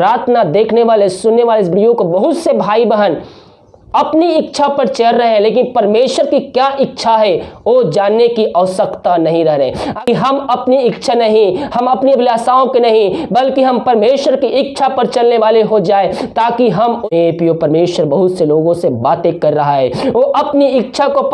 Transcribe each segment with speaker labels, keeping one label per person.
Speaker 1: प्रार्थना देखने वाले, सुनने वाले इस वीडियो को बहुत से भाई बहन अपनी इच्छा पर चल रहे हैं, लेकिन परमेश्वर की क्या इच्छा है वो जानने की आवश्यकता नहीं रह रहे। हम अपनी इच्छा नहीं, हम अपनी अभिलाषाओं के नहीं, बल्कि हम परमेश्वर की इच्छा पर चलने वाले हो जाए, ताकि हम परमेश्वर बहुत से लोगों से बातें कर रहा है, वो अपनी इच्छा को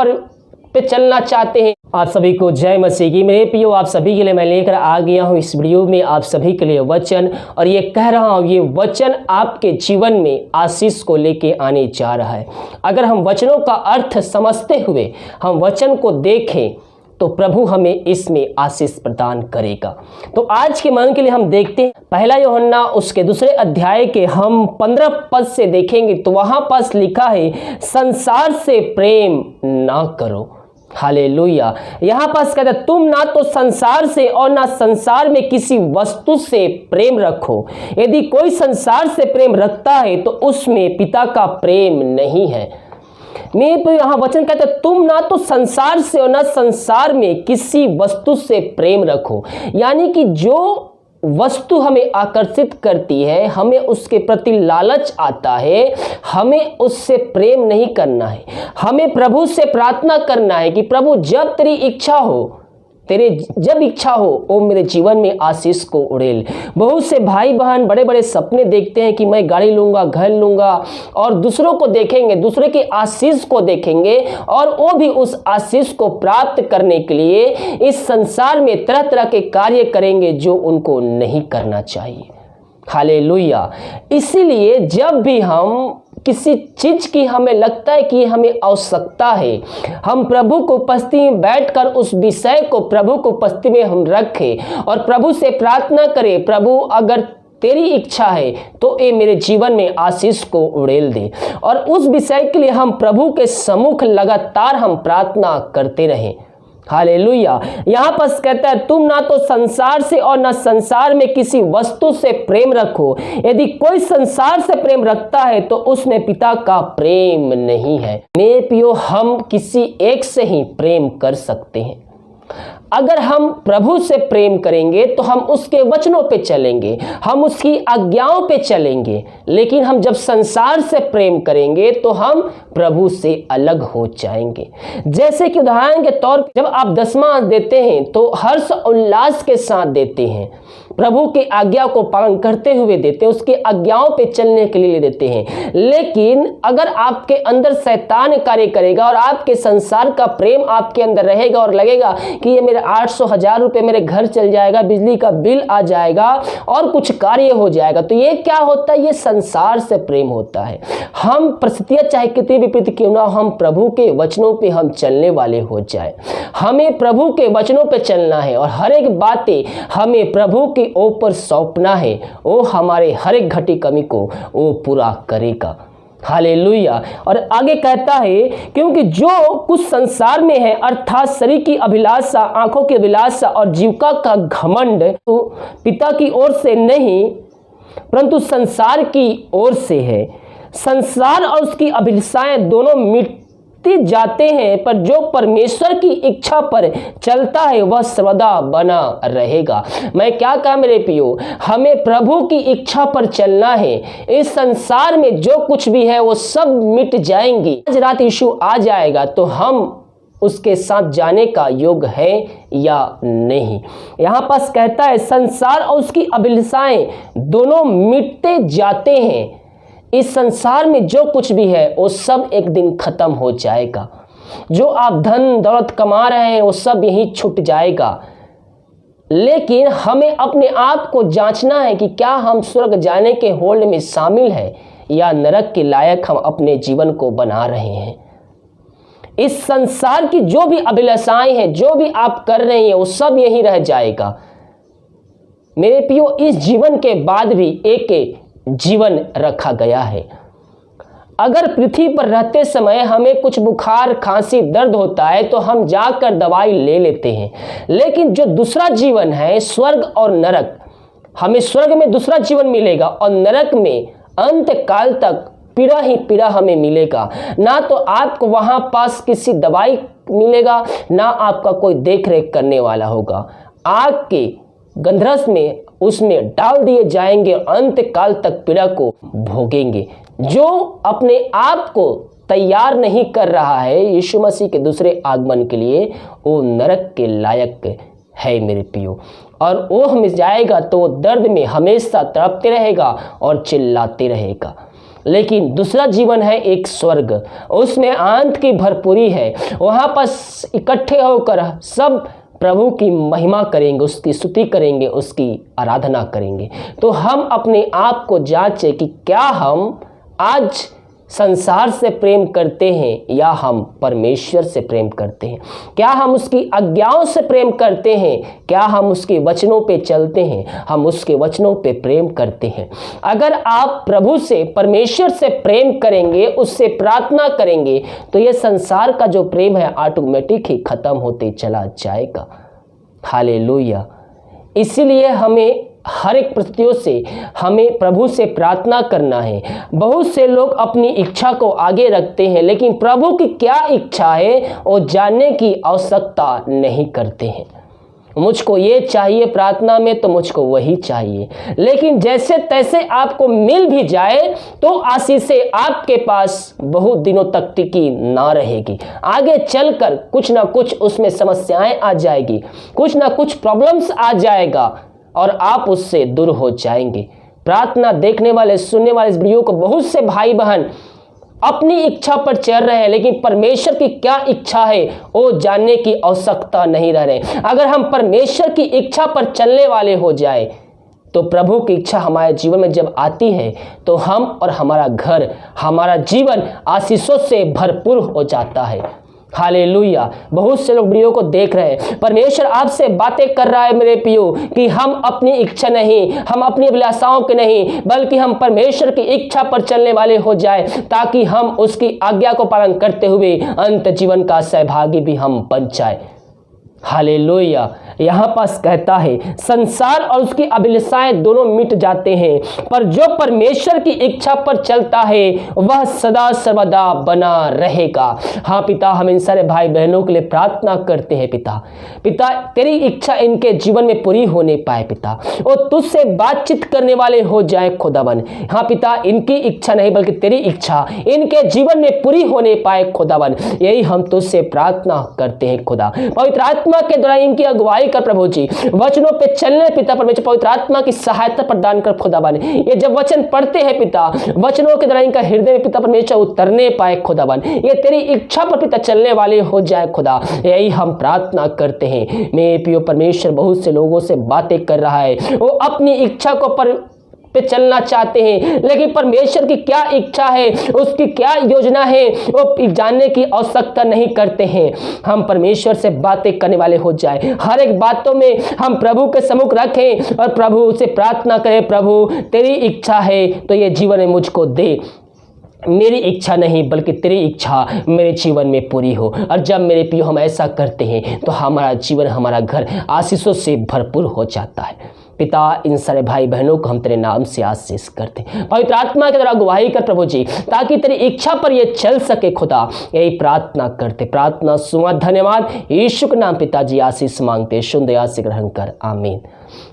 Speaker 1: पे चलना चाहते हैं। आप सभी को जय मसीह की। मेरे प्रियो, आप सभी के लिए मैं लेकर आ गया हूँ इस वीडियो में आप सभी के लिए वचन, और ये कह रहा हूँ ये वचन आपके जीवन में आशीष को लेके आने जा रहा है। अगर हम वचनों का अर्थ समझते हुए हम वचन को देखें तो प्रभु हमें इसमें आशीष प्रदान करेगा। तो आज के मन के लिए हम देखते हैं पहला यूहन्ना उसके 2 अध्याय के हम 15 पद से देखेंगे। तो वहां पास लिखा है, संसार से प्रेम ना करो। हालेलुया। यहाँ पास कहता है, तुम ना तो संसार से और ना संसार में किसी वस्तु से प्रेम रखो। यदि कोई संसार से प्रेम रखता है तो उसमें पिता का प्रेम नहीं है। मैं तो यहाँ वचन कहता है, तुम ना तो संसार से और ना संसार में किसी वस्तु से प्रेम रखो। यानी कि जो वस्तु हमें आकर्षित करती है, हमें उसके प्रति लालच आता है, हमें उससे प्रेम नहीं करना है। हमें प्रभु से प्रार्थना करना है कि प्रभु जब तेरी इच्छा हो, तेरे जब इच्छा हो वो मेरे जीवन में आशीष को उड़ेल। बहुत से भाई बहन बड़े बड़े सपने देखते हैं कि मैं गाड़ी लूँगा, घर लूँगा, और दूसरों को देखेंगे, दूसरे की आशीष को देखेंगे, और वो भी उस आशीष को प्राप्त करने के लिए इस संसार में तरह तरह के कार्य करेंगे जो उनको नहीं करना चाहिए। हालेलुया। इसीलिए जब भी हम किसी चीज की हमें लगता है कि हमें आवश्यकता है, हम प्रभु को उपस्थिति में बैठकर उस विषय को प्रभु को उपस्थिति में हम रखें और प्रभु से प्रार्थना करें, प्रभु अगर तेरी इच्छा है तो ये मेरे जीवन में आशीष को उड़ेल दे। और उस विषय के लिए हम प्रभु के सम्मुख लगातार हम प्रार्थना करते रहें। हालेलुया। यहाँ पर कहता है, तुम ना तो संसार से और ना संसार में किसी वस्तु से प्रेम रखो। यदि कोई संसार से प्रेम रखता है तो उसमें पिता का प्रेम नहीं है। मेरे प्रियो, हम किसी एक से ही प्रेम कर सकते हैं। अगर हम प्रभु से प्रेम करेंगे तो हम उसके वचनों पे चलेंगे, हम उसकी आज्ञाओं पे चलेंगे। लेकिन हम जब संसार से प्रेम करेंगे तो हम प्रभु से अलग हो जाएंगे। जैसे कि उदाहरण के तौर पर जब आप दसवां देते हैं तो हर्ष उल्लास के साथ देते हैं, प्रभु की आज्ञा को पालन करते हुए देते हैं, उसकी आज्ञाओं पे चलने के लिए देते हैं। लेकिन अगर आपके अंदर शैतान कार्य करेगा और आपके संसार का प्रेम आपके अंदर रहेगा और लगेगा कि ये मेरे 800,000 रुपये मेरे घर चल जाएगा, बिजली का बिल आ जाएगा और कुछ कार्य हो जाएगा, तो ये क्या होता है? ये संसार से प्रेम होता है। हम परिस्थितियां चाहे कितनी विपरीत क्यों ना, हम प्रभु के वचनों पे हम चलने वाले हो जाए। हमें प्रभु के वचनों पे चलना है और हर एक बातें हमें प्रभु के ऊपर सौंपना है। वो हमारे हर एक घटी कमी को वो पूरा करेगा। हालेलुया। और आगे कहता है, क्योंकि जो कुछ संसार में है अर्थात शरीर की अभिलाषा, आंखों की अभिलाषा और जीविका का घमंड, तो पिता की ओर से नहीं परंतु संसार की ओर से है। संसार और उसकी अभिलाषाएं दोनों मिटती जाते हैं, पर जो परमेश्वर की इच्छा पर चलता है वह सर्वदा बना रहेगा। मैं क्या कहा मेरे प्रियो, हमें प्रभु की इच्छा पर चलना है। इस संसार में जो कुछ भी है वो सब मिट जाएंगी। आज रात यीशु आ जाएगा तो हम उसके साथ जाने का योग्य है या नहीं। यहाँ पास कहता है, संसार और उसकी अभिलाषाएं दोनों मिटते जाते हैं। इस संसार में जो कुछ भी है वो सब एक दिन खत्म हो जाएगा। जो आप धन दौलत कमा रहे हैं वो सब यहीं छूट जाएगा। लेकिन हमें अपने आप को जांचना है कि क्या हम स्वर्ग जाने के होल्ड में शामिल हैं या नरक के लायक हम अपने जीवन को बना रहे हैं। इस संसार की जो भी अभिलाषाएं हैं, जो भी आप कर रहे हैं, वो सब यहीं रह जाएगा। मेरे प्रियो, इस जीवन के बाद भी एक जीवन रखा गया है। अगर पृथ्वी पर रहते समय हमें कुछ बुखार, खांसी, दर्द होता है तो हम जाकर दवाई ले लेते हैं। लेकिन जो दूसरा जीवन है, स्वर्ग और नरक, हमें स्वर्ग में दूसरा जीवन मिलेगा और नरक में अंत काल तक पीड़ा ही पीड़ा हमें मिलेगा। ना तो आपको वहां पास किसी दवाई मिलेगा, ना आपका कोई देख रेख करने वाला होगा। आग के गंधरस में उसमें डाल दिए जाएंगे, अंत काल तक पीड़ा को भोगेंगे। जो अपने आप को तैयार नहीं कर रहा है यीशु मसीह के दूसरे आगमन के लिए, वो नरक के लायक है मेरे प्रियो। और वो हमें जाएगा तो दर्द में हमेशा तड़पते रहेगा और चिल्लाते रहेगा। लेकिन दूसरा जीवन है एक स्वर्ग, उसमें आनंद की भरपूरी है। वहाँ पर इकट्ठे होकर सब प्रभु की महिमा करेंगे, उसकी स्तुति करेंगे, उसकी आराधना करेंगे। तो हम अपने आप को जांचें कि क्या हम आज संसार से प्रेम करते हैं या हम परमेश्वर से प्रेम करते हैं। क्या हम उसकी आज्ञाओं से प्रेम करते हैं, क्या हम उसके वचनों पे चलते हैं, हम उसके वचनों पे प्रेम करते हैं। अगर आप प्रभु से, परमेश्वर से प्रेम करेंगे, उससे प्रार्थना करेंगे, तो ये संसार का जो प्रेम है ऑटोमेटिक ही खत्म होते चला जाएगा। हालेलुया। इसीलिए हमें हर एक परिस्थितियों से हमें प्रभु से प्रार्थना करना है। बहुत से लोग अपनी इच्छा को आगे रखते हैं, लेकिन प्रभु की क्या इच्छा है वो जानने की आवश्यकता नहीं करते हैं। मुझको ये चाहिए प्रार्थना में तो मुझको वही चाहिए, लेकिन जैसे तैसे आपको मिल भी जाए तो आशीषें आपके पास बहुत दिनों तक टिकी ना रहेगी। आगे चलकर कुछ ना कुछ उसमें समस्याएं आ जाएगी, कुछ ना कुछ प्रॉब्लम्स आ जाएगा और आप उससे दूर हो जाएंगे। प्रार्थना देखने वाले, सुनने वाले इस वीडियो को बहुत से भाई बहन अपनी इच्छा पर चल रहे हैं, लेकिन परमेश्वर की क्या इच्छा है वो जानने की आवश्यकता नहीं रह रहे। अगर हम परमेश्वर की इच्छा पर चलने वाले हो जाए तो प्रभु की इच्छा हमारे जीवन में जब आती है तो हम और हमारा घर, हमारा जीवन आशीषों से भरपूर हो जाता है। हालेलुया। बहुत से लोग वीडियो को देख रहे हैं, परमेश्वर आपसे बातें कर रहा है मेरे प्रियो कि हम अपनी इच्छा नहीं, हम अपनी अभिलाषाओं के नहीं, बल्कि हम परमेश्वर की इच्छा पर चलने वाले हो जाए, ताकि हम उसकी आज्ञा को पालन करते हुए अंत जीवन का सहभागी भी हम बन जाए। हालेलुया। यहाँ पास कहता है संसार और उसकी अभिलाषाएं दोनों मिट जाते हैं, पर जो परमेश्वर की इच्छा पर चलता है वह सदा सर्वदा बना रहेगा। हाँ पिता, हम इन सारे भाई बहनों के लिए प्रार्थना करते हैं। पिता तेरी इच्छा इनके जीवन में पूरी होने पाए पिता, और तुझसे बातचीत करने वाले हो जाए खुदावन। हाँ पिता, इनकी इच्छा नहीं बल्कि तेरी इच्छा इनके जीवन में पूरी होने पाए खुदावन, यही हम तुझसे प्रार्थना करते हैं खुदा। पवित्र आत्मा के द्वारा इनकी अगुवाई कर प्रभु जी, वचनों पे चलने पिता परमेश्वर पवित्र आत्मा की सहायता प्रदान कर खुदावन। ये जब वचन पढ़ते हैं पिता, वचनों के द्वारा इनका हृदय में पिता परमेश्वर उतरने पाए खुदावन, ये तेरी इच्छा पर पिता चलने वाले हो जाए खुदा, यही हम प्रार्थना करते हैं। मेरे प्रिय परमेश्वर बहुत से लोगों से बातें कर रहा है, वो अपनी इच्छा को पे चलना चाहते हैं, लेकिन परमेश्वर की क्या इच्छा है, उसकी क्या योजना है, वो जानने की आवश्यकता नहीं करते हैं। हम परमेश्वर से बातें करने वाले हो जाए, हर एक बातों में हम प्रभु के सम्मुख रखें और प्रभु से प्रार्थना करें, प्रभु तेरी इच्छा है तो ये जीवन में मुझको दे, मेरी इच्छा नहीं बल्कि तेरी इच्छा मेरे जीवन में पूरी हो। और जब मेरे प्रिय हम ऐसा करते हैं तो हमारा जीवन, हमारा घर आशीषों से भरपूर हो जाता है। पिता, इन सारे भाई बहनों को हम तेरे नाम से आशीष करते हैं, पवित्र आत्मा के द्वारा अगुवाई कर प्रभु जी, ताकि तेरी इच्छा पर ये चल सके खुदा, यही प्रार्थना करते। प्रार्थना सुना, धन्यवाद यीशु के नाम पिताजी आशीष मांगते, सुन दया से ग्रहण कर, आमीन।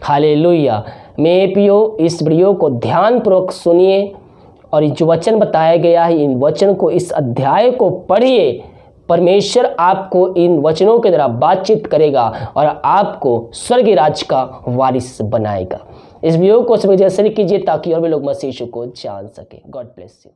Speaker 1: हालेलुया। मेरे प्रियो, इस वीडियो को ध्यानपूर्वक सुनिए और जो वचन बताया गया है इन वचन को, इस अध्याय को पढ़िए। परमेश्वर आपको इन वचनों के द्वारा बातचीत करेगा और आपको स्वर्गीय राज का वारिस बनाएगा। इस वीडियो को सब जैसे कीजिए ताकि और भी लोग मसीह यीशु को जान सके। God bless you.